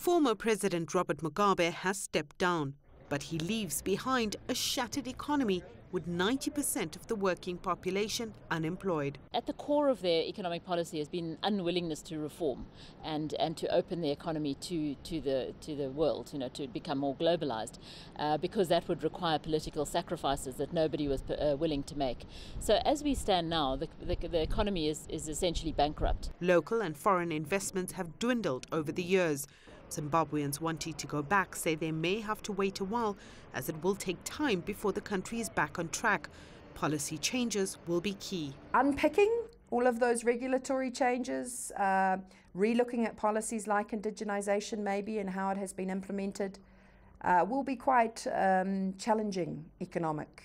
Former President Robert Mugabe has stepped down, but he leaves behind a shattered economy with 90% of the working population unemployed. At the core of their economic policy has been unwillingness to reform and to open the economy to the world, to become more globalized, because that would require political sacrifices that nobody was willing to make. So as we stand now, the economy is essentially bankrupt. Local and foreign investments have dwindled over the years. Zimbabweans wanting to go back say they may have to wait a while, as it will take time before the country is back on track. Policy changes will be key. Unpicking all of those regulatory changes, re-looking at policies like indigenization maybe and how it has been implemented, will be quite challenging economic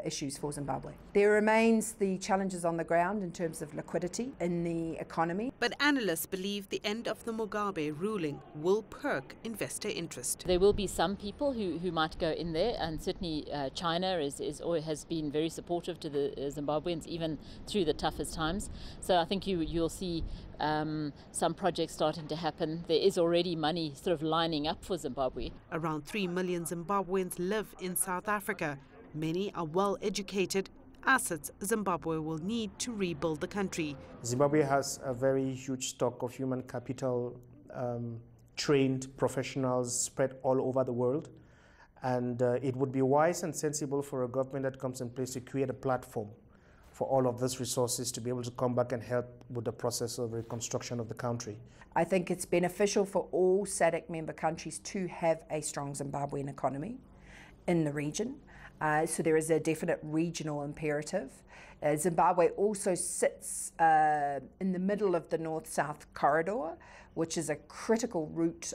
issues for Zimbabwe. There remains the challenges on the ground in terms of liquidity in the economy. But analysts believe the end of the Mugabe ruling will perk investor interest. There will be some people who might go in there, and certainly China has been very supportive to the Zimbabweans even through the toughest times. So I think you'll see some projects starting to happen. There is already money sort of lining up for Zimbabwe. Around 3 million Zimbabweans live in South Africa. Many are well educated, assets Zimbabwe will need to rebuild the country. Zimbabwe has a very huge stock of human capital, trained professionals spread all over the world. And it would be wise and sensible for a government that comes in place to create a platform for all of these resources to be able to come back and help with the process of reconstruction of the country. I think it's beneficial for all SADC member countries to have a strong Zimbabwean economy in the region. So there is a definite regional imperative. Zimbabwe also sits in the middle of the north-south corridor, which is a critical route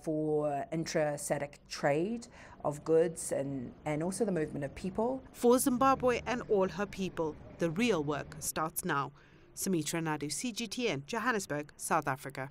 for intra-SADC trade of goods and also the movement of people. For Zimbabwe and all her people, the real work starts now. Sumitra Naidu, CGTN, Johannesburg, South Africa.